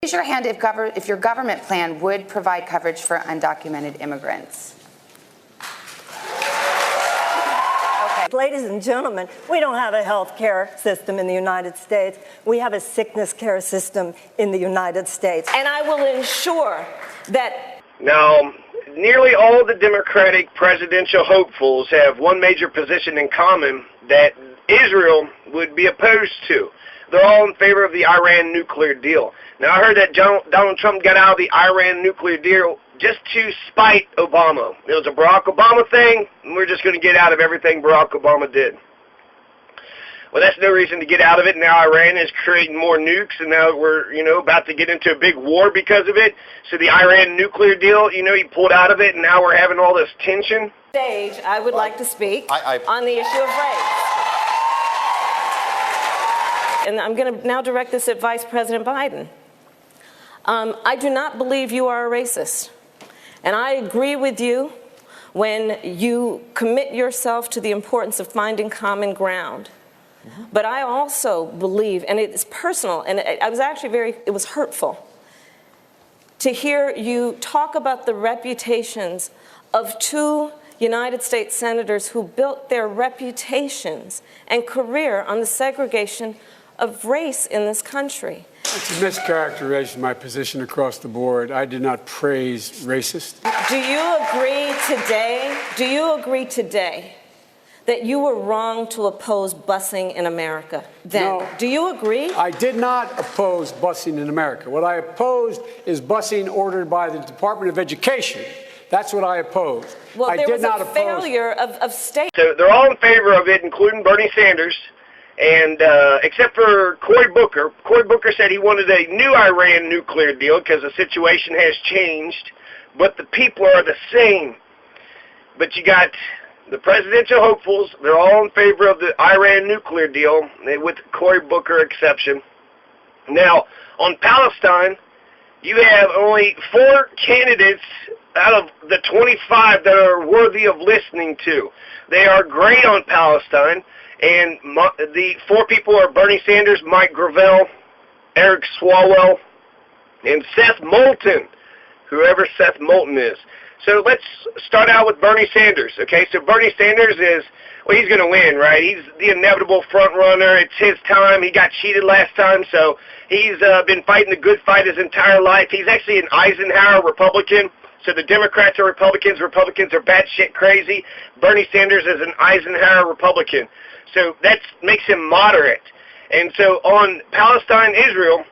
Raise your hand if your government plan would provide coverage for undocumented immigrants. Ladies and gentlemen, we don't have a health care system in the United States. We have a sickness care system in the United States. And I will ensure that... Now, nearly all the Democratic presidential hopefuls have one major position in common that Israel would be opposed to. They're all in favor of the Iran nuclear deal. Now, I heard that Donald Trump got out of the Iran nuclear deal just to spite Obama. It was a Barack Obama thing, and we're just going to get out of everything Barack Obama did. Well, that's no reason to get out of it. Now Iran is creating more nukes, and now we're, about to get into a big war because of it. So the Iran nuclear deal, he pulled out of it, and now we're having all this tension. Stage, I would like to speak on the issue of race. And I'm going to now direct this at Vice President Biden. I do not believe you are a racist. And I agree with you when you commit yourself to the importance of finding common ground. But I also believe, and it's personal, and it was hurtful to hear you talk about the reputations of two United States senators who built their reputations and career on the segregation of race in this country. It's a mischaracterization of my position across the board. I did not praise racist. Do you agree today that you were wrong to oppose busing in America then? No, do you agree? I did not oppose busing in America. What I opposed is busing ordered by the Department of Education. That's what I opposed. Well, there was a failure of state. So they're all in favor of it, including Bernie Sanders. And except for Cory Booker. Cory Booker said he wanted a new Iran nuclear deal because the situation has changed, but the people are the same. But you got the presidential hopefuls. They're all in favor of the Iran nuclear deal, with the Cory Booker exception. Now, on Palestine, you have only 4 candidates out of the 25 that are worthy of listening to. They are great on Palestine. And the 4 people are Bernie Sanders, Mike Gravel, Eric Swalwell, and Seth Moulton, whoever Seth Moulton is. So let's start out with Bernie Sanders, okay? So Bernie Sanders he's going to win, right? He's the inevitable front runner. It's his time. He got cheated last time, so he's been fighting the good fight his entire life. He's actually an Eisenhower Republican. So the Democrats are Republicans. Republicans are batshit crazy. Bernie Sanders is an Eisenhower Republican. So that makes him moderate. And so on Palestine, Israel,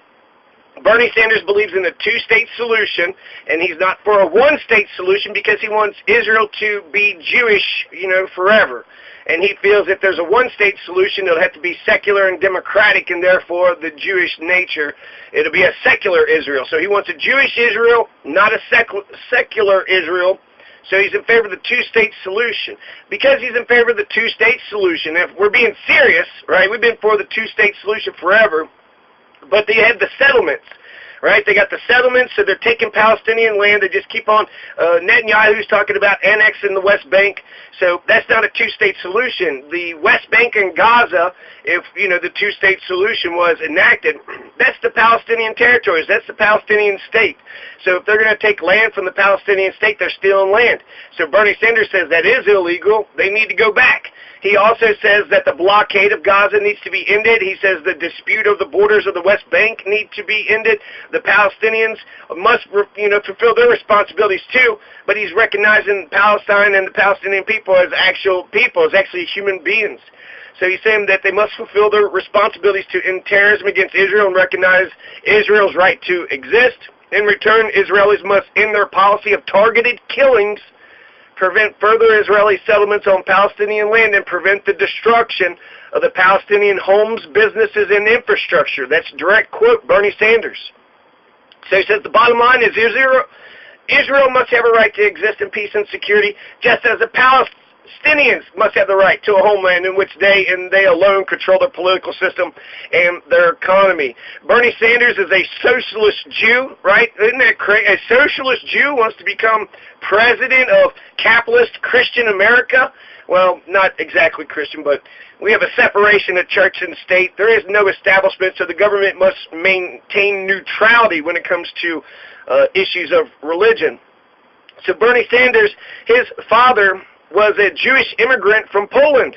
Bernie Sanders believes in a 2-state solution, and he's not for a 1-state solution because he wants Israel to be Jewish, forever. And he feels if there's a 1-state solution, it'll have to be secular and democratic, and therefore the Jewish nature, it'll be a secular Israel. So he wants a Jewish Israel, not a secular Israel. So he's in favor of the 2-state solution. Because he's in favor of the 2-state solution, if we're being serious, right, we've been for the 2-state solution forever, but they had the settlements, right? They got the settlements, so they're taking Palestinian land. They just keep on, Netanyahu's talking about annexing the West Bank. So that's not a 2-state solution. The West Bank and Gaza, if, the 2-state solution was enacted, that's the Palestinian territories. That's the Palestinian state. So if they're going to take land from the Palestinian state, they're stealing land. So Bernie Sanders says that is illegal. They need to go back. He also says that the blockade of Gaza needs to be ended. He says the dispute of the borders of the West Bank need to be ended. The Palestinians must, fulfill their responsibilities too. But he's recognizing Palestine and the Palestinian people as actual people, as actually human beings. So he's saying that they must fulfill their responsibilities to end terrorism against Israel and recognize Israel's right to exist. In return, Israelis must end their policy of targeted killings, prevent further Israeli settlements on Palestinian land, and prevent the destruction of the Palestinian homes, businesses, and infrastructure. That's direct quote Bernie Sanders. So he says the bottom line is Israel must have a right to exist in peace and security, just as the Palestinians must have the right to a homeland in which they and they alone control their political system and their economy. Bernie Sanders is a socialist Jew, right? Isn't that crazy? A socialist Jew wants to become president of capitalist Christian America. Well, not exactly Christian, but we have a separation of church and state. There is no establishment, so the government must maintain neutrality when it comes to issues of religion. So Bernie Sanders, his father was a Jewish immigrant from Poland.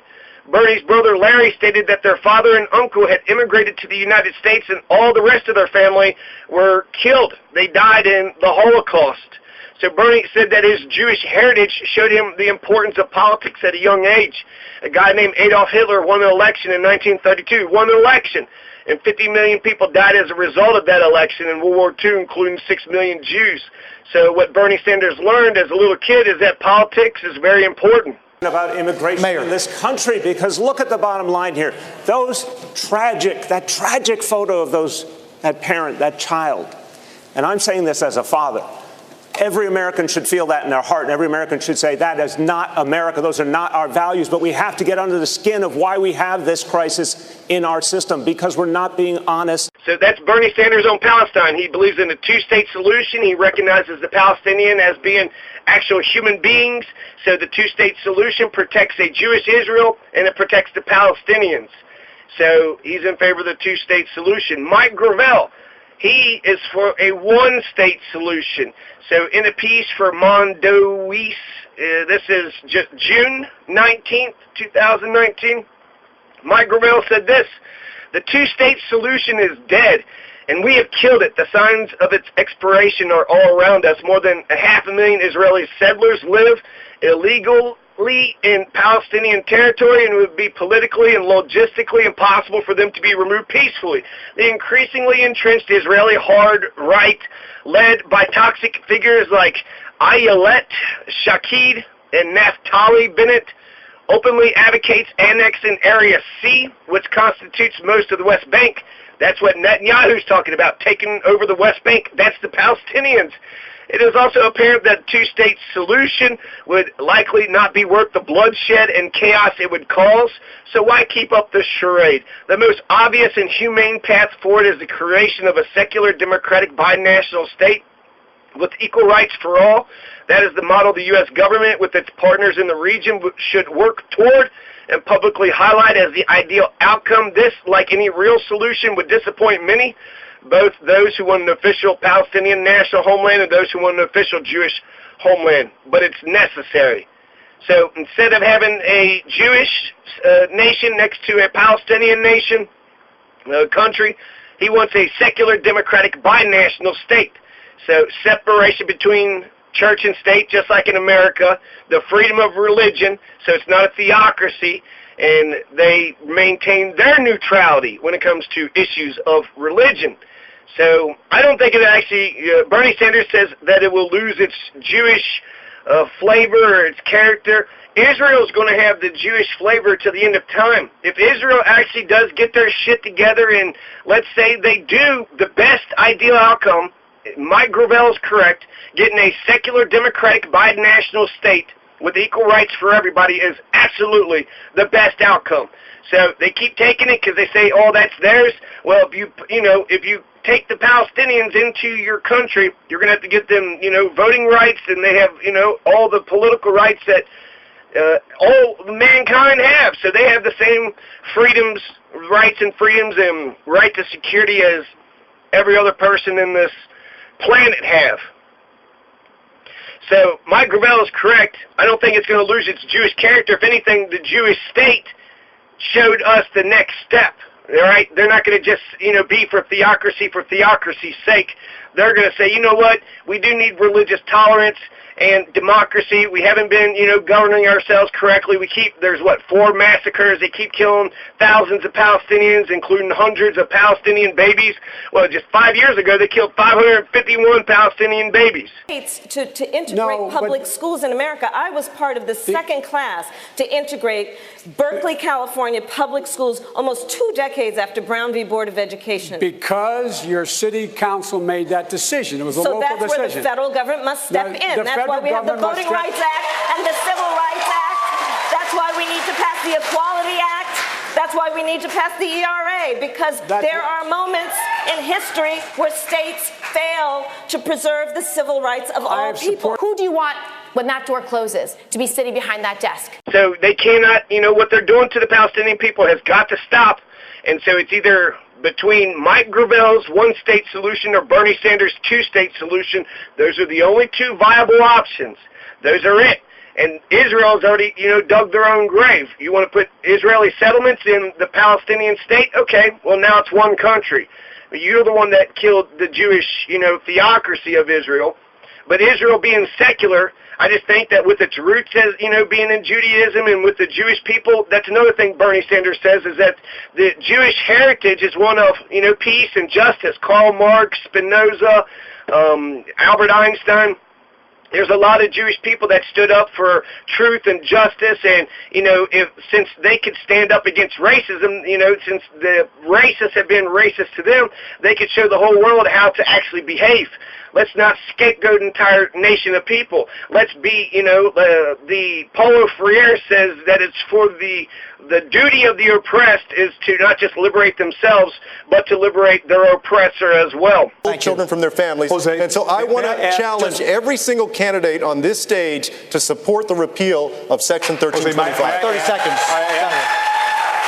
Bernie's brother Larry stated that their father and uncle had immigrated to the United States and all the rest of their family were killed. They died in the Holocaust. So Bernie said that his Jewish heritage showed him the importance of politics at a young age. A guy named Adolf Hitler won an election in 1932, won an election, and 50 million people died as a result of that election in World War II, including 6 million Jews. So what Bernie Sanders learned as a little kid is that politics is very important. About immigration in this country, because look at the bottom line here. That tragic photo of that parent, that child, and I'm saying this as a father. Every American should feel that in their heart, and every American should say that is not America. Those are not our values, but we have to get under the skin of why we have this crisis in our system, because we're not being honest. So that's Bernie Sanders on Palestine. He believes in a two-state solution. He recognizes the Palestinian as being actual human beings. So the two-state solution protects a Jewish Israel, and it protects the Palestinians. So he's in favor of the two-state solution. Mike Gravel, he is for a one-state solution. So in a piece for Mondoise, this is just June 19th, 2019, Mike Gravel said this: "The two-state solution is dead, and we have killed it. The signs of its expiration are all around us. More than 500,000 Israeli settlers live illegally in Palestinian territory, and it would be politically and logistically impossible for them to be removed peacefully. The increasingly entrenched Israeli hard right, led by toxic figures like Ayelet Shaked and Naftali Bennett, openly advocates annexing Area C, which constitutes most of the West Bank." That's what Netanyahu's talking about, taking over the West Bank. That's the Palestinians. It is also apparent that a two-state solution would likely not be worth the bloodshed and chaos it would cause, so why keep up the charade? The most obvious and humane path forward is the creation of a secular, democratic, binational state with equal rights for all. That is the model the U.S. government, with its partners in the region, should work toward and publicly highlight as the ideal outcome. This, like any real solution, would disappoint many, both those who want an official Palestinian national homeland and those who want an official Jewish homeland. But it's necessary. So instead of having a Jewish nation next to a Palestinian nation, country, he wants a secular, democratic, binational state. So separation between church and state, just like in America, the freedom of religion, so it's not a theocracy, and they maintain their neutrality when it comes to issues of religion. So I don't think it actually, Bernie Sanders says that it will lose its Jewish flavor or its character. Israel's going to have the Jewish flavor to the end of time. If Israel actually does get their shit together and let's say they do, the best ideal outcome, Mike Gravel is correct, getting a secular, democratic, binational state with equal rights for everybody is absolutely the best outcome. So they keep taking it because they say, oh, that's theirs. Well, if you take the Palestinians into your country, you're going to have to get them, voting rights, and they have, all the political rights that all mankind have. So they have the same freedoms, rights and freedoms, and right to security as every other person in this planet have. So Mike Gravel is correct. I don't think it's going to lose its Jewish character. If anything, the Jewish state showed us the next step. All right? They're not going to just, be for theocracy's sake. They're going to say, you know what? We do need religious tolerance and democracy. We haven't been, governing ourselves correctly. There's 4 massacres. They keep killing thousands of Palestinians, including hundreds of Palestinian babies. Well, just 5 years ago, they killed 551 Palestinian babies. To integrate public schools in America, I was part of the second class to integrate Berkeley, California public schools almost 2 decades after Brown v. Board of Education. Because your city council made that decision. It was a local decision. So that's where the federal government must step in. That's why we have the Voting Rights Act and the Civil Rights Act. why we need to pass the Equality Act. That's why we need to pass the ERA, because there are moments in history where states fail to preserve the civil rights of all people. Who do you want, when that door closes, to be sitting behind that desk? So they cannot, what they're doing to the Palestinian people has got to stop. And so it's either between Mike Gravel's one-state solution or Bernie Sanders' two-state solution. Those are the only two viable options. Those are it. And Israel's already, dug their own grave. You want to put Israeli settlements in the Palestinian state? Okay, well, now it's one country. You're the one that killed the Jewish, theocracy of Israel. But Israel being secular, I just think that with its roots as, being in Judaism and with the Jewish people, that's another thing Bernie Sanders says, is that the Jewish heritage is one of, peace and justice. Karl Marx, Spinoza, Albert Einstein. There's a lot of Jewish people that stood up for truth and justice, and, since they could stand up against racism, since the racists have been racist to them, they could show the whole world how to actually behave. Let's not scapegoat an entire nation of people. Let's be, the Paulo Freire says that it's for the duty of the oppressed is to not just liberate themselves, but to liberate their oppressor as well. Children from their families. Jose, and so I want to challenge every single candidate on this stage to support the repeal of Section 1325. 30 seconds.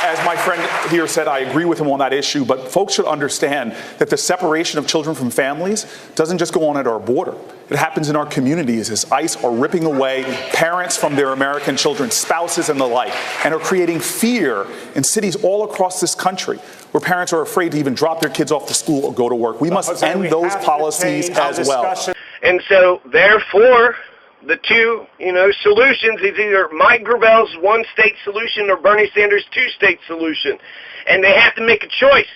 As my friend here said, I agree with him on that issue, but folks should understand that the separation of children from families doesn't just go on at our border. It happens in our communities as ICE are ripping away parents from their American children, spouses and the like, and are creating fear in cities all across this country where parents are afraid to even drop their kids off to school or go to work. We must end those policies as well. And so, therefore, the two, solutions is either Mike Gravel's one-state solution or Bernie Sanders' two-state solution. And they have to make a choice,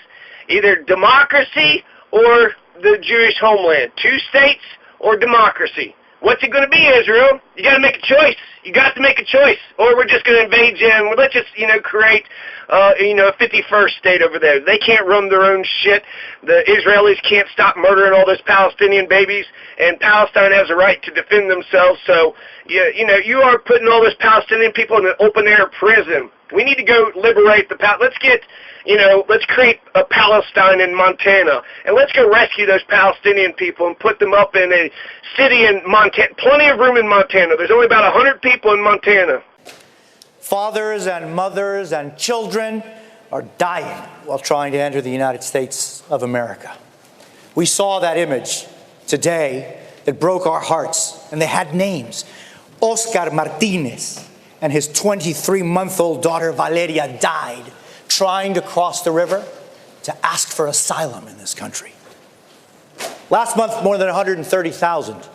either democracy or the Jewish homeland. 2 states or democracy. What's it going to be, Israel? You got to make a choice. You got to make a choice, or we're just going to invade you and let's just, create, a 51st state over there. They can't run their own shit. The Israelis can't stop murdering all those Palestinian babies, and Palestine has a right to defend themselves. So, you are putting all those Palestinian people in an open-air prison. We need to go liberate the let's get, let's create a Palestine in Montana, and let's go rescue those Palestinian people and put them up in a city in Montana. Plenty of room in Montana. There's only about 100 people in Montana. Fathers and mothers and children are dying while trying to enter the United States of America. We saw that image today that broke our hearts, and they had names. Oscar Martinez and his 23-month-old daughter Valeria died trying to cross the river to ask for asylum in this country. Last month, more than 130,000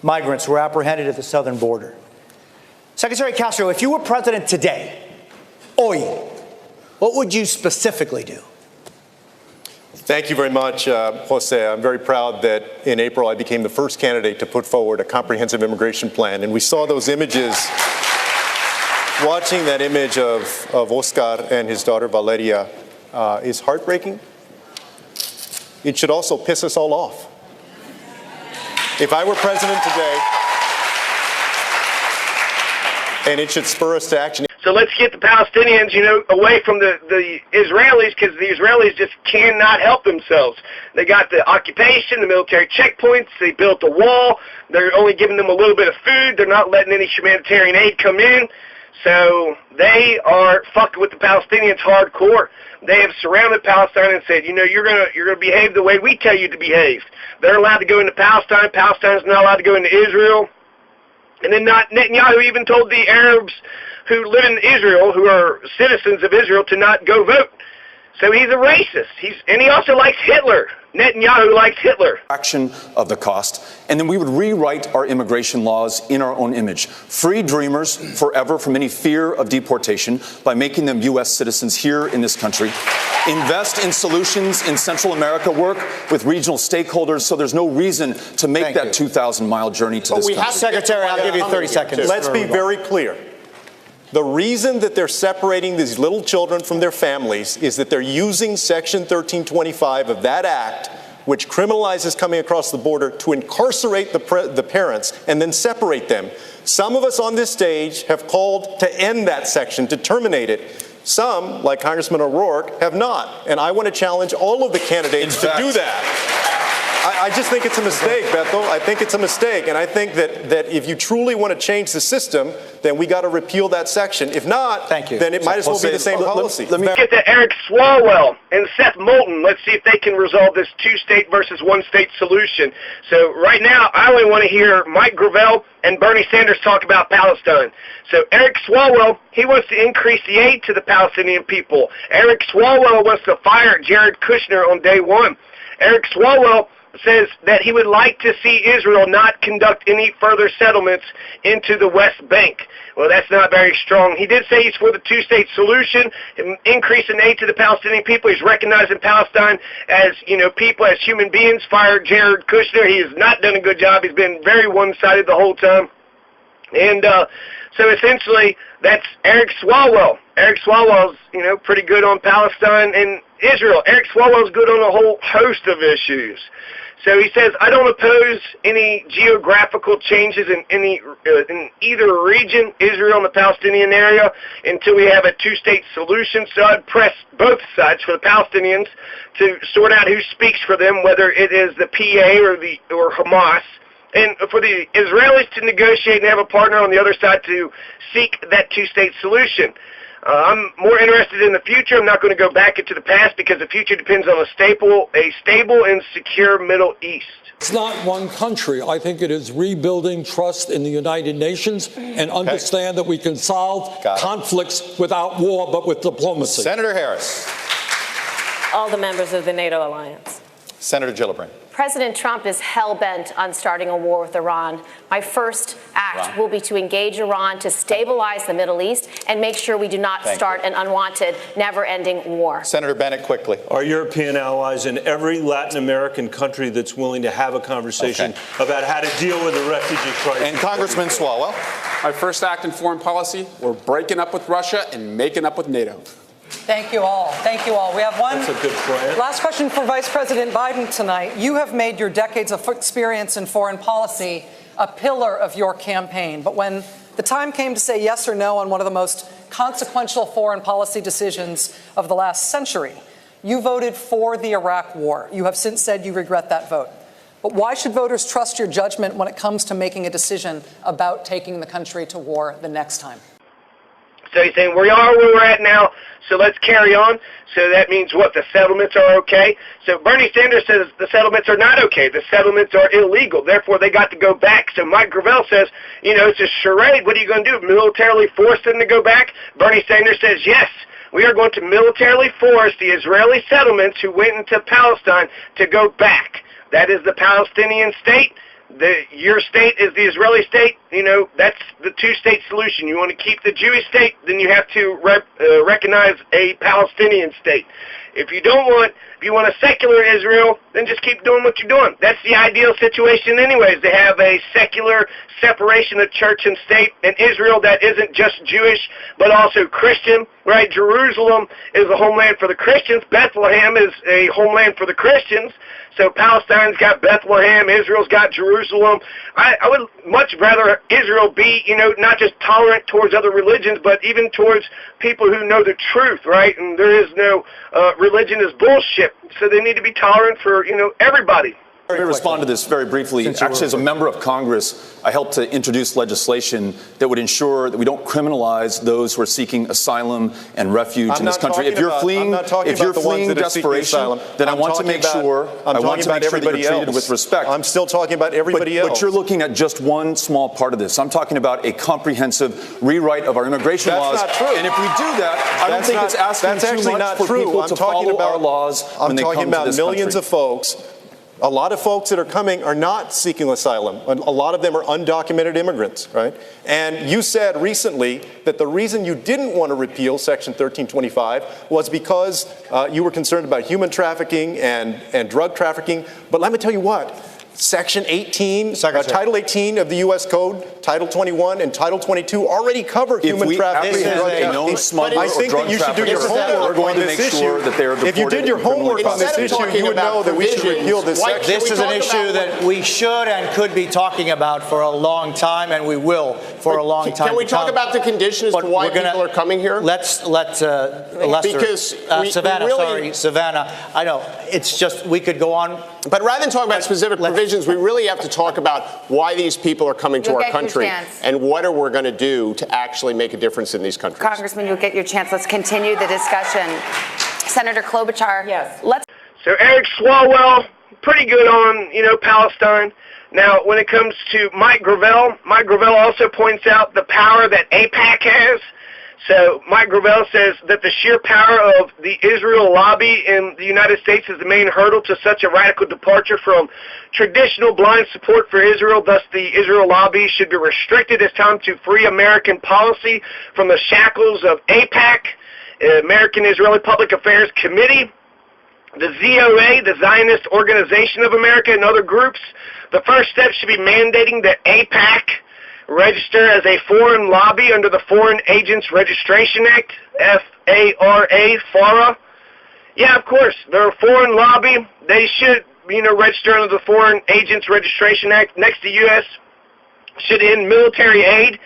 migrants were apprehended at the southern border. Secretary Castro, if you were president today, hoy, what would you specifically do? Thank you very much, Jose. I'm very proud that in April I became the first candidate to put forward a comprehensive immigration plan. And we saw those images, watching that image of Oscar and his daughter Valeria is heartbreaking. It should also piss us all off. If I were president today, and it should spur us to action. So let's get the Palestinians, away from the Israelis, because the Israelis just cannot help themselves. They got the occupation, the military checkpoints, they built a wall, they're only giving them a little bit of food, they're not letting any humanitarian aid come in. So they are fucking with the Palestinians hardcore. They have surrounded Palestine and said, you're gonna behave the way we tell you to behave. They're allowed to go into Palestine. Palestine's not allowed to go into Israel. And then Netanyahu even told the Arabs who live in Israel, who are citizens of Israel, to not go vote. So he's a racist. And he also likes Hitler. Netanyahu likes Hitler. Fraction of the cost, and then we would rewrite our immigration laws in our own image. Free dreamers forever from any fear of deportation by making them U.S. citizens here in this country. Invest in solutions in Central America. Work with regional stakeholders so there's no reason to make that 2,000-mile journey to this country. Secretary, I'll give you 30 seconds. Let's be very clear. The reason that they're separating these little children from their families is that they're using Section 1325 of that act which criminalizes coming across the border to incarcerate the parents and then separate them. Some of us on this stage have called to end that section, to terminate it. Some, like Congressman O'Rourke, have not. And I want to challenge all of the candidates to do that. I just think it's a mistake, Bethel. I think it's a mistake. And I think that if you truly want to change the system, then we got to repeal that section. If not, then it might as well be the same policy. Let me get to Eric Swalwell and Seth Moulton. Let's see if they can resolve this two-state versus one-state solution. So right now, I only want to hear Mike Gravel and Bernie Sanders talk about Palestine. So Eric Swalwell, he wants to increase the aid to the Palestinian people. Eric Swalwell wants to fire Jared Kushner on day one. Eric Swalwell says that he would like to see Israel not conduct any further settlements into the West Bank. Well, that's not very strong. He did say he's for the two-state solution, increasing aid to the Palestinian people. He's recognizing Palestine as, people, as human beings. Fired Jared Kushner. He has not done a good job. He's been very one-sided the whole time. And so essentially, that's Eric Swalwell. Eric Swalwell's, pretty good on Palestine and Israel. Eric Swalwell's good on a whole host of issues. So he says, I don't oppose any geographical changes in either region, Israel and the Palestinian area, until we have a two-state solution. So I'd press both sides for the Palestinians to sort out who speaks for them, whether it is the PA or Hamas, and for the Israelis to negotiate and have a partner on the other side to seek that two-state solution. I'm more interested in the future. I'm not going to go back into the past because the future depends on a stable and secure Middle East. It's not one country. I think it is rebuilding trust in the United Nations and understand that we can solve conflicts without war, but with diplomacy. Senator Harris. All the members of the NATO alliance. Senator Gillibrand. President Trump is hell-bent on starting a war with Iran. My first act will be to engage Iran to stabilize the Middle East and make sure we do not start an unwanted, never-ending war. Senator Bennett, quickly. Our European allies and every Latin American country that's willing to have a conversation about how to deal with the refugee crisis. And Congressman Swalwell. My first act in foreign policy, we're breaking up with Russia and making up with NATO. Thank you all. Thank you all. We have one last question for Vice President Biden tonight. You have made your decades of experience in foreign policy a pillar of your campaign. But when the time came to say yes or no on one of the most consequential foreign policy decisions of the last century, you voted for the Iraq war. You have since said you regret that vote. But why should voters trust your judgment when it comes to making a decision about taking the country to war the next time? So he's saying we are where we're at now, so let's carry on. So that means what? The settlements are okay? So Bernie Sanders says the settlements are not okay. The settlements are illegal. Therefore, they got to go back. So Mike Gravel says, it's a charade. What are you going to do? Militarily force them to go back? Bernie Sanders says, yes. We are going to militarily force the Israeli settlements who went into Palestine to go back. That is the Palestinian state. Your state is the Israeli state. That's the two-state solution. You want to keep the Jewish state, then you have to recognize a Palestinian state. If you want a secular Israel, then just keep doing what you're doing. That's the ideal situation anyways, to have a secular separation of church and state, and Israel that isn't just Jewish, but also Christian, right? Jerusalem is a homeland for the Christians. Bethlehem is a homeland for the Christians. So Palestine's got Bethlehem, Israel's got Jerusalem. I would much rather Israel be, not just tolerant towards other religions, but even towards people who know the truth, right? And there is no religion is bullshit. So they need to be tolerant for, everybody. Let me respond to this very briefly. Actually, as a member of Congress, I helped to introduce legislation that would ensure that we don't criminalize those who are seeking asylum and refuge in this country. If you're fleeing desperation, then I want to make sure that you're treated with respect. I'm still talking about everybody else. But you're looking at just one small part of this. I'm talking about a comprehensive rewrite of our immigration laws. That's not true. And if we do that, I don't think it's asking too much for people to follow our laws when they come to this country. I'm talking about millions of folks. A lot of folks that are coming are not seeking asylum. A lot of them are undocumented immigrants, right? And you said recently that the reason you didn't want to repeal Section 1325 was because you were concerned about human trafficking and drug trafficking. But let me tell you what, Section 18, Title 18 of the U.S. Code, Title 21, and Title 22 already cover human trafficking. A known smuggler I think that you should do your homework on this issue. If you did your homework on this issue, you would know that we should repeal this section. This is an issue that we should and could be talking about for a long time, and we will for a long time. Can we talk about the conditions as to why people are coming here? Let's let Lester. Because Savannah. I know it's just we could go on. But rather than talk about specific provisions, we really have to talk about why these people are coming to our country and what are we going to do to actually make a difference in these countries. Congressman, you'll get your chance. Let's continue the discussion. Senator Klobuchar. Yes. So Eric Swalwell, pretty good on, Palestine. Now, when it comes to Mike Gravel also points out the power that AIPAC has. So Mike Gravel says that the sheer power of the Israel lobby in the United States is the main hurdle to such a radical departure from traditional blind support for Israel. Thus, the Israel lobby should be restricted as time to free American policy from the shackles of AIPAC, American Israeli Public Affairs Committee, the ZOA, the Zionist Organization of America, and other groups. The first step should be mandating that AIPAC register as a foreign lobby under the Foreign Agents Registration Act, FARA. Yeah, of course, they're a foreign lobby. They should, register under the Foreign Agents Registration Act. Next, the U.S. should end military aid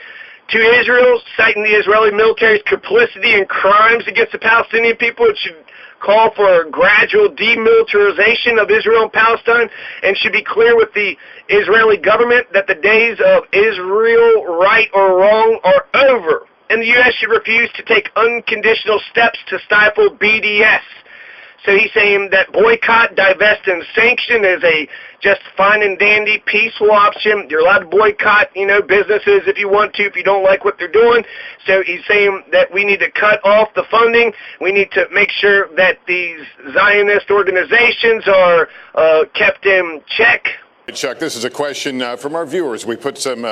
to Israel, citing the Israeli military's complicity in crimes against the Palestinian people. It should call for a gradual demilitarization of Israel and Palestine, and should be clear with the Israeli government that the days of Israel right or wrong are over, and the U.S. should refuse to take unconditional steps to stifle BDS. So he's saying that boycott, divest, and sanction is a just fine and dandy, peaceful option. You're allowed to boycott, businesses if you want to, if you don't like what they're doing. So he's saying that we need to cut off the funding. We need to make sure that these Zionist organizations are kept in check. Chuck, this is a question from our viewers. We put some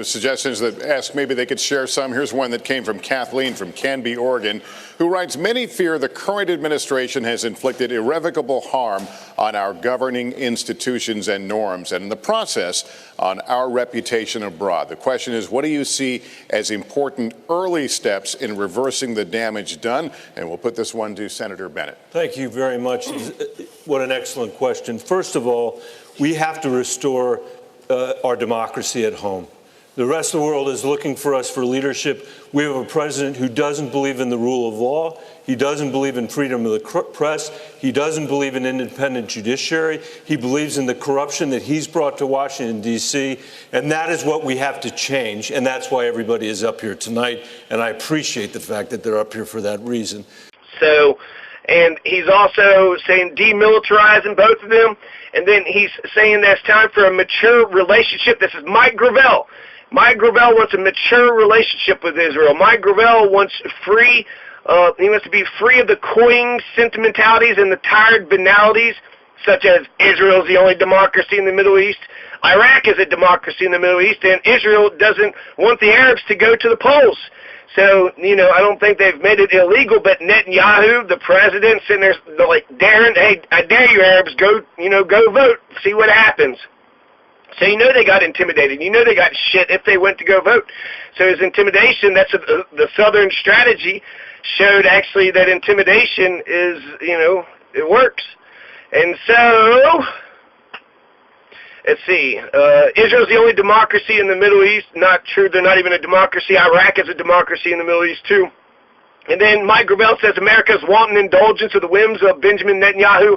suggestions that ask maybe they could share some. Here's one that came from Kathleen from Canby, Oregon, who writes, many fear the current administration has inflicted irrevocable harm on our governing institutions and norms, and in the process, on our reputation abroad. The question is, what do you see as important early steps in reversing the damage done? And we'll put this one to Senator Bennett. Thank you very much. What an excellent question. First of all, we have to restore our democracy at home. The rest of the world is looking for us for leadership. We have a president who doesn't believe in the rule of law. He doesn't believe in freedom of the press. He doesn't believe in independent judiciary. He believes in the corruption that he's brought to Washington, D.C., and that is what we have to change, and that's why everybody is up here tonight, and I appreciate the fact that they're up here for that reason. So, and he's also saying demilitarizing both of them, and then he's saying that it's time for a mature relationship. This is Mike Gravel. Mike Gravel wants a mature relationship with Israel. Mike Gravel wants free. He wants to be free of the cloying sentimentalities and the tired banalities, such as Israel is the only democracy in the Middle East, Iraq is a democracy in the Middle East, and Israel doesn't want the Arabs to go to the polls. So, I don't think they've made it illegal, but Netanyahu, the president, sitting there like daring, hey, I dare you Arabs, go vote, see what happens. So they got intimidated. They got shit if they went to go vote. So his intimidation, that's the Southern strategy, showed actually that intimidation is, it works. And so, let's see, Israel's the only democracy in the Middle East. Not true, they're not even a democracy. Iraq is a democracy in the Middle East too. And then Mike Gravel says America's wanton indulgence of the whims of Benjamin Netanyahu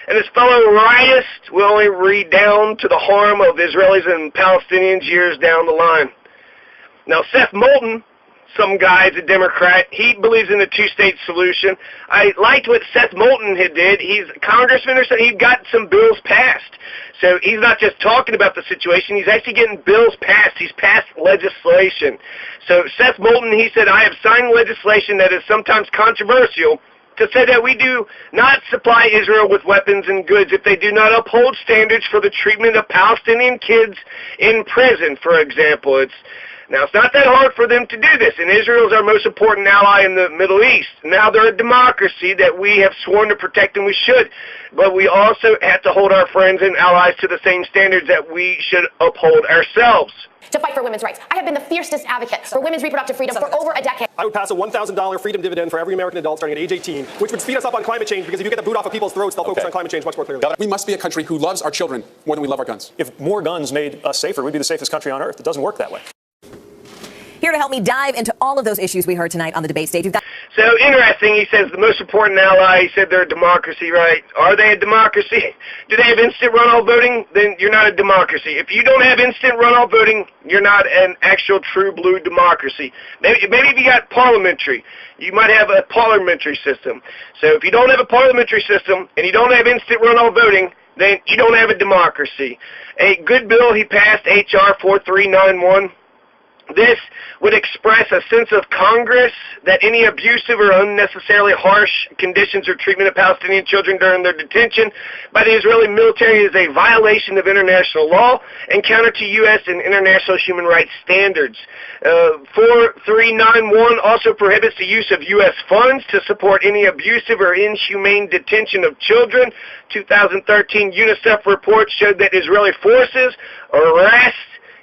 and his fellow rightists will only redound to the harm of Israelis and Palestinians years down the line. Now, Seth Moulton, some guy's a Democrat, he believes in a two-state solution. I liked what Seth Moulton did. He's a congressman or something. He got some bills passed. So he's not just talking about the situation. He's actually getting bills passed. He's passed legislation. So Seth Moulton, he said, I have signed legislation that is sometimes controversial to say that we do not supply Israel with weapons and goods if they do not uphold standards for the treatment of Palestinian kids in prison, for example. It's Now, it's not that hard for them to do this, and Israel is our most important ally in the Middle East. Now, they're a democracy that we have sworn to protect, and we should, but we also have to hold our friends and allies to the same standards that we should uphold ourselves. To fight for women's rights. I have been the fiercest advocate for women's reproductive freedom for over a decade. I would pass a $1,000 freedom dividend for every American adult starting at age 18, which would speed us up on climate change, because if you get the boot off of people's throats, they'll focus on climate change much more clearly. We must be a country who loves our children more than we love our guns. If more guns made us safer, we'd be the safest country on earth. It doesn't work that way. Here to help me dive into all of those issues we heard tonight on the debate stage, we've got... So interesting, he says the most important ally, he said they're a democracy, right? Are they a democracy? Do they have instant runoff voting? Then you're not a democracy. If you don't have instant runoff voting, you're not an actual true blue democracy. Maybe if you got parliamentary, you might have a parliamentary system. So if you don't have a parliamentary system and you don't have instant runoff voting, then you don't have a democracy. A good bill he passed, H.R. 4391. This would express a sense of Congress that any abusive or unnecessarily harsh conditions or treatment of Palestinian children during their detention by the Israeli military is a violation of international law and counter to U.S. and international human rights standards. 4391 also prohibits the use of U.S. funds to support any abusive or inhumane detention of children. 2013 UNICEF report showed that Israeli forces arrest,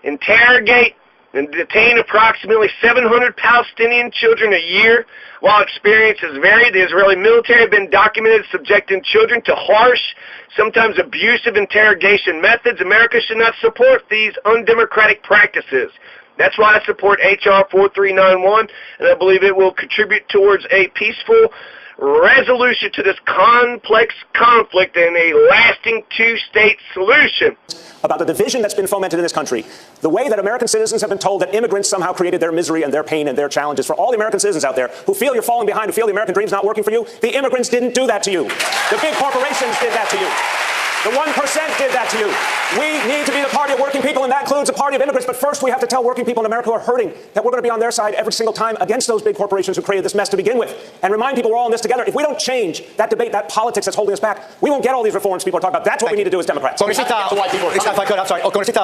interrogate, and detain approximately 700 Palestinian children a year. While experiences vary, the Israeli military have been documented subjecting children to harsh, sometimes abusive interrogation methods. America should not support these undemocratic practices. That's why I support H.R. 4391, and I believe it will contribute towards a peaceful resolution to this complex conflict and a lasting two-state solution. About the division that's been fomented in this country, the way that American citizens have been told that immigrants somehow created their misery and their pain and their challenges. For all the American citizens out there who feel you're falling behind, who feel the American dream's not working for you, the immigrants didn't do that to you. The big corporations did that to you. The 1% did that to you. We need to be the party of working people, and that includes a party of immigrants. But first, we have to tell working people in America who are hurting that we're going to be on their side every single time against those big corporations who created this mess to begin with. And remind people we're all in this together. If we don't change that debate, that politics that's holding us back, we won't get all these reforms people are talking about. That's what we need to do as Democrats. Congresista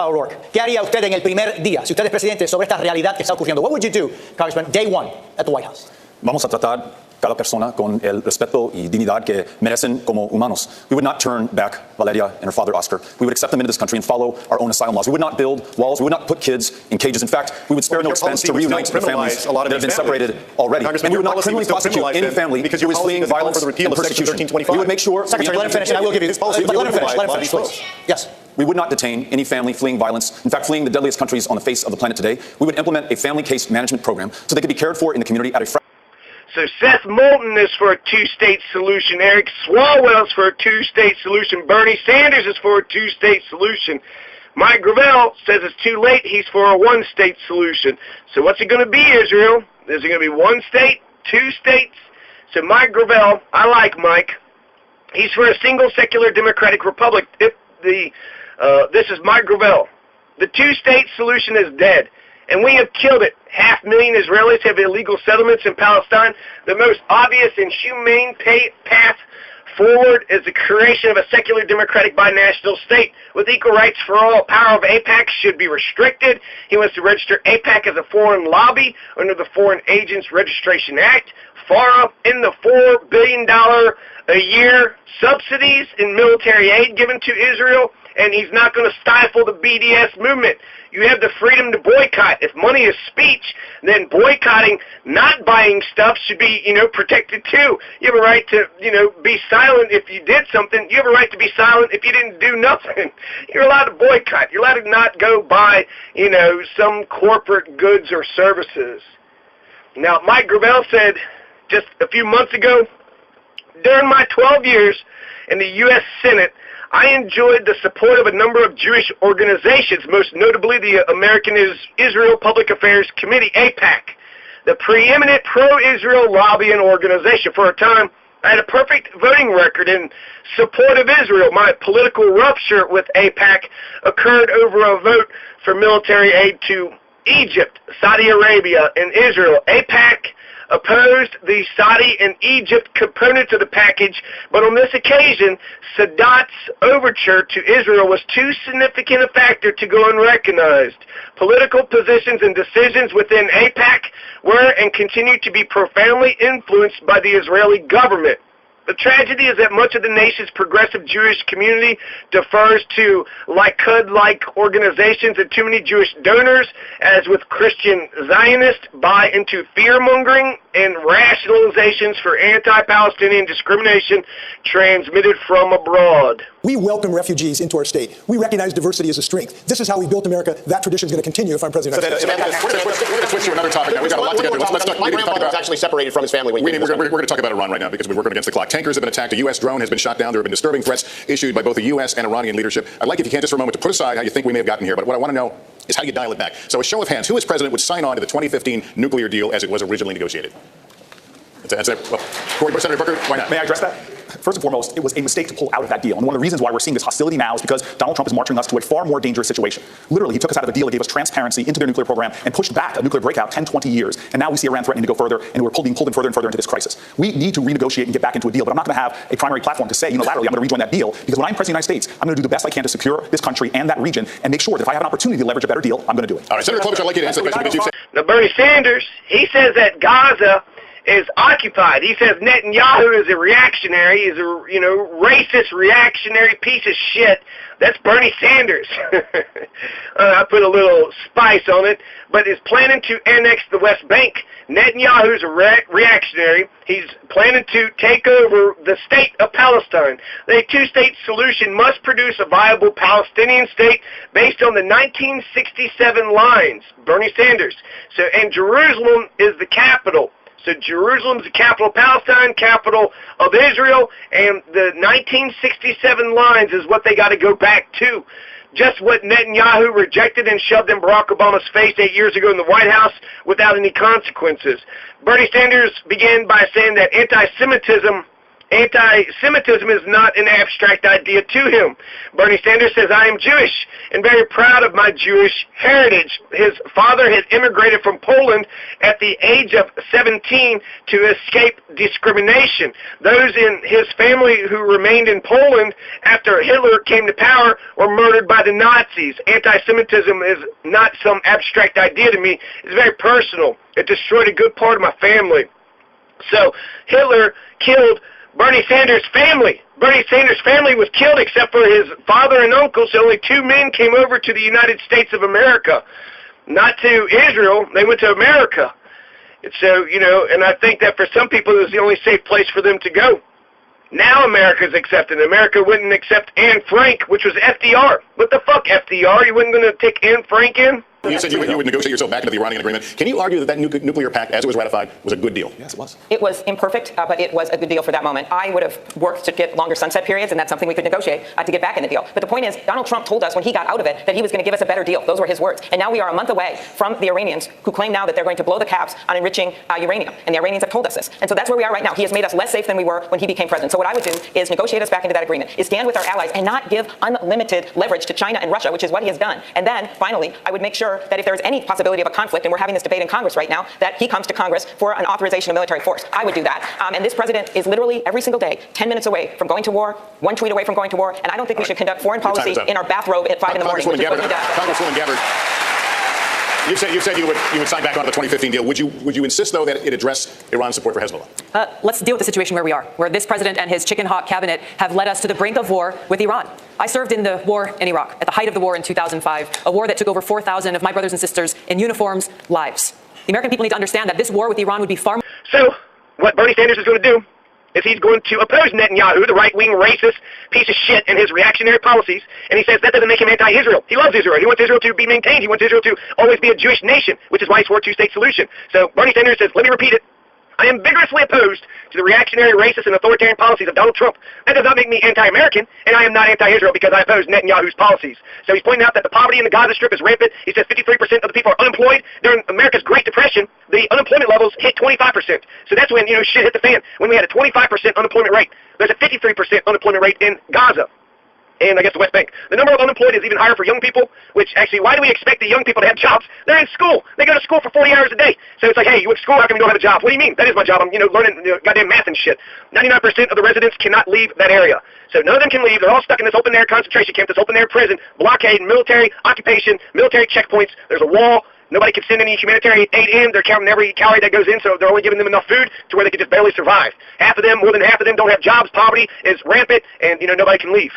O'Rourke, ¿qué haría usted en el primer día, si usted es presidente, sobre esta realidad que está ocurriendo? What would you do, Congressman, day one at the White House? Vamos a tratar cada persona con el respeto y dignidad que merecen como humanos. We would not turn back Valeria and her father, Oscar. We would accept them into this country and follow our own asylum laws. We would not build walls. We would not put kids in cages. In fact, we would spare no expense to reunite the families that have been separated already. And we would not criminally prosecute any family who is fleeing violence and persecution. We would make sure... Secretary, let him finish, and I will give you... Let him finish, please. Yes. We would not detain any family fleeing violence, in fact, fleeing the deadliest countries on the face of the planet today. We would implement a family case management program so they could be cared for in the community at a So Seth Moulton is for a two-state solution. Eric Swalwell's for a two-state solution. Bernie Sanders is for a two-state solution. Mike Gravel says it's too late. He's for a one-state solution. So what's it going to be, Israel? Is it going to be one state, two states? So Mike Gravel, I like Mike. He's for a single secular democratic republic. This is Mike Gravel. The two-state solution is dead. And we have killed it. 500,000 Israelis have illegal settlements in Palestine. The most obvious and humane path forward is the creation of a secular democratic binational state with equal rights for all. Power of AIPAC should be restricted. He wants to register AIPAC as a foreign lobby under the Foreign Agents Registration Act. FARA in the $4 billion a year subsidies in military aid given to Israel. And he's not going to stifle the BDS movement. You have the freedom to boycott. If money is speech, then boycotting, not buying stuff should be, protected too. You have a right to, be silent if you did something. You have a right to be silent if you didn't do nothing. You're allowed to boycott. You're allowed to not go buy, some corporate goods or services. Now, Mike Gravel said just a few months ago, during my 12 years in the U.S. Senate, I enjoyed the support of a number of Jewish organizations, most notably the American Israel Public Affairs Committee, AIPAC, the preeminent pro-Israel lobbying organization. For a time, I had a perfect voting record in support of Israel. My political rupture with AIPAC occurred over a vote for military aid to Egypt, Saudi Arabia, and Israel. AIPAC opposed the Saudi and Egypt components of the package, but on this occasion, Sadat's overture to Israel was too significant a factor to go unrecognized. Political positions and decisions within AIPAC were and continue to be profoundly influenced by the Israeli government. The tragedy is that much of the nation's progressive Jewish community defers to Likud-like organizations and too many Jewish donors, as with Christian Zionists, buy into fear-mongering and rationalizations for anti-Palestinian discrimination transmitted from abroad. We welcome refugees into our state. We recognize diversity as a strength. This is how we built America. That tradition is going to continue if I'm president. We're going to switch to another topic now. We've got a lot to get through. My grandfather was actually separated from his family. We're going to talk about Iran right now because we're working against the clock. Tankers have been attacked. A U.S. drone has been shot down. There have been disturbing threats issued by both the U.S. and Iranian leadership. I'd like, if you can, just for a moment, to put aside how you think we may have gotten here. But what I want to know is how you dial it back. So a show of hands, who as president would sign on to the 2015 nuclear deal as it was originally negotiated? That's it. Well, Senator Booker, why not? May I address that? First and foremost, it was a mistake to pull out of that deal. And one of the reasons why we're seeing this hostility now is because Donald Trump is marching us to a far more dangerous situation. Literally, he took us out of the deal, he gave us transparency into their nuclear program, and pushed back a nuclear breakout 10, 20 years. And now we see Iran threatening to go further, and we're being pulled in further and further into this crisis. We need to renegotiate and get back into a deal, but I'm not going to have a primary platform to say unilaterally I'm going to rejoin that deal, because when I'm president of the United States, I'm going to do the best I can to secure this country and that region and make sure that if I have an opportunity to leverage a better deal, I'm going to do it. All right, Senator Klobuchar, I'd like you to answer the question. Now, Bernie Sanders, he says that Gaza is occupied. He says Netanyahu is a reactionary, is a racist, reactionary piece of shit. That's Bernie Sanders. I put a little spice on it, but is planning to annex the West Bank. Netanyahu's a reactionary. He's planning to take over the state of Palestine. The two-state solution must produce a viable Palestinian state based on the 1967 lines. Bernie Sanders. And Jerusalem is the capital. So Jerusalem's the capital of Palestine, capital of Israel, and the 1967 lines is what they got to go back to. Just what Netanyahu rejected and shoved in Barack Obama's face 8 years ago in the White House without any consequences. Bernie Sanders began by saying that anti-Semitism is not an abstract idea to him. Bernie Sanders says, I am Jewish and very proud of my Jewish heritage. His father had immigrated from Poland at the age of 17 to escape discrimination. Those in his family who remained in Poland after Hitler came to power were murdered by the Nazis. Anti-Semitism is not some abstract idea to me. It's very personal. It destroyed a good part of my family. So Hitler killed Bernie Sanders' family. Bernie Sanders' family was killed except for his father and uncle, so only two men came over to the United States of America. Not to Israel, they went to America. And so, and I think that for some people it was the only safe place for them to go. Now America's accepting. America wouldn't accept Anne Frank, which was FDR. What the fuck, FDR? You wasn't going to take Anne Frank in? You said you would negotiate yourself back into the Iranian agreement. Can you argue that nuclear pact, as it was ratified, was a good deal? Yes, it was. It was imperfect, but it was a good deal for that moment. I would have worked to get longer sunset periods, and that's something we could negotiate to get back in the deal. But the point is, Donald Trump told us when he got out of it that he was going to give us a better deal. Those were his words. And now we are a month away from the Iranians, who claim now that they're going to blow the caps on enriching uranium. And the Iranians have told us this. And so that's where we are right now. He has made us less safe than we were when he became president. So what I would do is negotiate us back into that agreement, is stand with our allies and not give unlimited leverage to China and Russia, which is what he has done. And then, finally, I would make sure that if there is any possibility of a conflict, and we're having this debate in Congress right now, that he comes to Congress for an authorization of military force. I would do that. And this president is literally every single day 10 minutes away from going to war, one tweet away from going to war, and I don't think we should conduct foreign policy in our bathrobe at 5 in the morning, which is what he does. Congresswoman Gabbard, you said you would sign back onto the 2015 deal. Would you insist, though, that it address Iran's support for Hezbollah? Let's deal with the situation where we are, where this president and his chicken hawk cabinet have led us to the brink of war with Iran. I served in the war in Iraq at the height of the war in 2005, a war that took over 4,000 of my brothers and sisters in uniforms' lives. The American people need to understand that this war with Iran would be far more... So, what Bernie Sanders is going to do is he's going to oppose Netanyahu, the right-wing racist piece of shit, and his reactionary policies, and he says that doesn't make him anti-Israel. He loves Israel. He wants Israel to be maintained. He wants Israel to always be a Jewish nation, which is why he's for a two-state solution. So Bernie Sanders says, let me repeat it, I am vigorously opposed to the reactionary, racist, and authoritarian policies of Donald Trump. That does not make me anti-American, and I am not anti-Israel because I oppose Netanyahu's policies. So he's pointing out that the poverty in the Gaza Strip is rampant. He says 53% of the people are unemployed. During America's Great Depression, the unemployment levels hit 25%. So that's when, shit hit the fan, when we had a 25% unemployment rate. There's a 53% unemployment rate in Gaza. in, I guess, the West Bank. The number of unemployed is even higher for young people, which actually, why do we expect the young people to have jobs? They're in school. They go to school for 40 hours a day. So it's like, hey, you went to school, how come you don't have a job? What do you mean? That is my job. I'm, learning goddamn math and shit. 99% of the residents cannot leave that area. So none of them can leave. They're all stuck in this open-air concentration camp, this open-air prison, blockade, military occupation, military checkpoints. There's a wall. Nobody can send any humanitarian aid in. They're counting every calorie that goes in, so they're only giving them enough food to where they can just barely survive. More than half of them don't have jobs. Poverty is rampant, and, nobody can leave.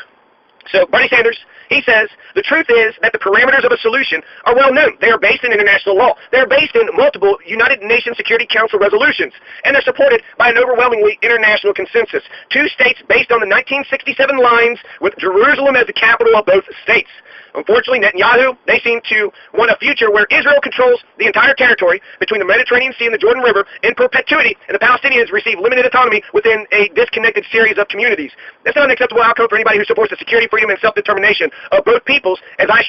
So Bernie Sanders, he says, the truth is that the parameters of a solution are well known. They are based in international law. They are based in multiple United Nations Security Council resolutions, and they're supported by an overwhelmingly international consensus. 2 states based on the 1967 lines with Jerusalem as the capital of both states. Unfortunately, Netanyahu, they seem to want a future where Israel controls the entire territory between the Mediterranean Sea and the Jordan River in perpetuity, and the Palestinians receive limited autonomy within a disconnected series of communities. That's not an acceptable outcome for anybody who supports the security, freedom, and self-determination of both peoples, as I,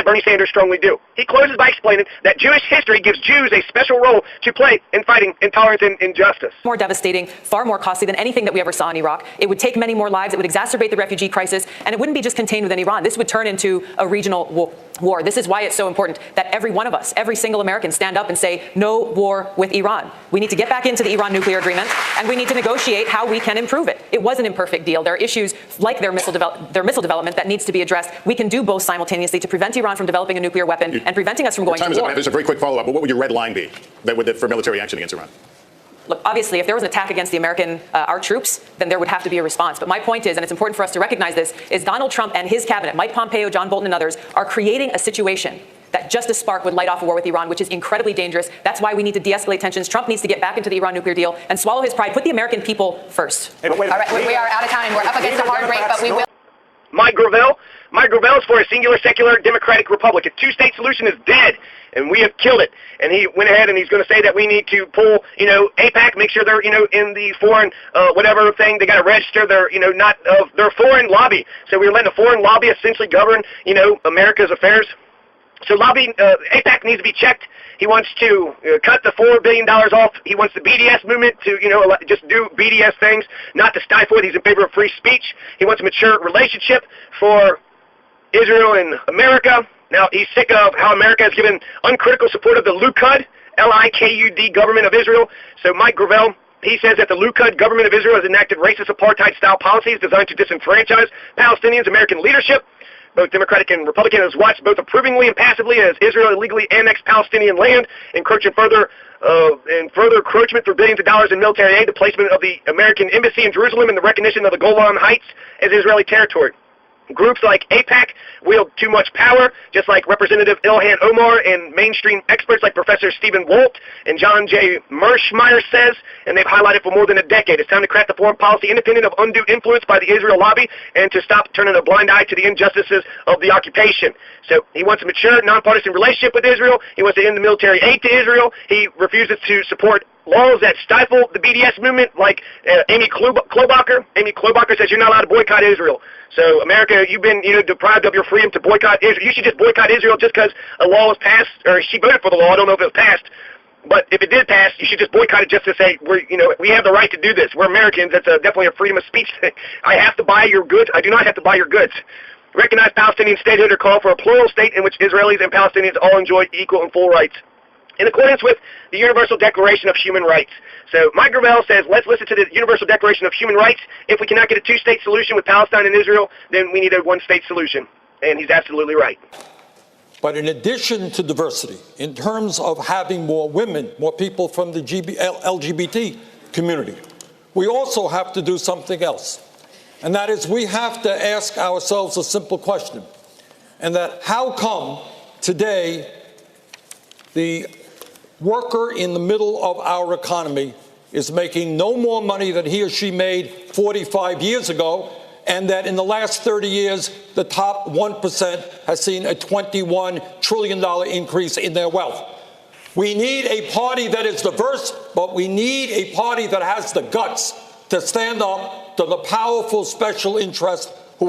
Bernie Sanders, strongly do. He closes by explaining that Jewish history gives Jews a special role to play in fighting intolerance and injustice. More devastating, far more costly than anything that we ever saw in Iraq. It would take many more lives. It would exacerbate the refugee crisis, and it wouldn't be just contained within Iran. This would turn into a regional war. This is why it's so important that every one of us, every single American, stand up and say no war with Iran. We need to get back into the Iran nuclear agreement, and we need to negotiate how we can improve it. It was an imperfect deal. There are issues like their missile development that needs to be addressed. We can do both simultaneously to prevent Iran from developing a nuclear weapon and preventing us from going to war. There's a very quick follow-up, but what would your red line be for military action against Iran? Look, obviously, if there was an attack against our troops, then there would have to be a response. But my point is, and it's important for us to recognize this, is Donald Trump and his cabinet, Mike Pompeo, John Bolton, and others, are creating a situation that just a spark would light off a war with Iran, which is incredibly dangerous. That's why we need to de-escalate tensions. Trump needs to get back into the Iran nuclear deal and swallow his pride. Put the American people first. All right, we are out of time. We're up against a hard break, but we will. Mike Gravel is for a singular, secular, democratic republic. A 2-state solution is dead, and we have killed it. And he went ahead and he's going to say that we need to pull, AIPAC, make sure they're, in the foreign, whatever thing, they got to register their, not of their foreign lobby. So we're letting a foreign lobby essentially govern, America's affairs. So AIPAC needs to be checked. He wants to cut the $4 billion off. He wants the BDS movement to, just do BDS things, not to stifle it. He's in favor of free speech. He wants a mature relationship for Israel and America. Now, he's sick of how America has given uncritical support of the Likud, Likud government of Israel. So Mike Gravel, he says that the Likud government of Israel has enacted racist apartheid-style policies designed to disenfranchise Palestinians' American leadership. Both Democratic and Republican has watched both approvingly and passively as Israel illegally annexed Palestinian land, encroaching further encroachment for billions of dollars in military aid, the placement of the American embassy in Jerusalem, and the recognition of the Golan Heights as Israeli territory. Groups like AIPAC wield too much power, just like Representative Ilhan Omar and mainstream experts like Professor Stephen Walt and John J. Merschmeyer says, and they've highlighted for more than a decade. It's time to craft a foreign policy independent of undue influence by the Israel lobby and to stop turning a blind eye to the injustices of the occupation. So he wants a mature, nonpartisan relationship with Israel. He wants to end the military aid to Israel. He refuses to support laws that stifle the BDS movement, like Amy Klobuchar. Amy Klobuchar says you're not allowed to boycott Israel. So America, you've been deprived of your freedom to boycott Israel. You should just boycott Israel just because a law was passed, or she voted for the law. I don't know if it was passed, but if it did pass, you should just boycott it just to say we have the right to do this. We're Americans. That's definitely a freedom of speech thing. I have to buy your goods. I do not have to buy your goods. Recognize Palestinian statehood or call for a plural state in which Israelis and Palestinians all enjoy equal and full rights, in accordance with the Universal Declaration of Human Rights. So Mike Gravel says, let's listen to the Universal Declaration of Human Rights. If we cannot get a 2-state solution with Palestine and Israel, then we need a 1-state solution. And he's absolutely right. But in addition to diversity, in terms of having more women, more people from the LGBT community, we also have to do something else. And that is, we have to ask ourselves a simple question. And that, how come today the worker in the middle of our economy is making no more money than he or she made 45 years ago, and that in the last 30 years, the top 1% has seen a $21 trillion increase in their wealth? We need a party that is diverse, but we need a party that has the guts to stand up to the powerful special interest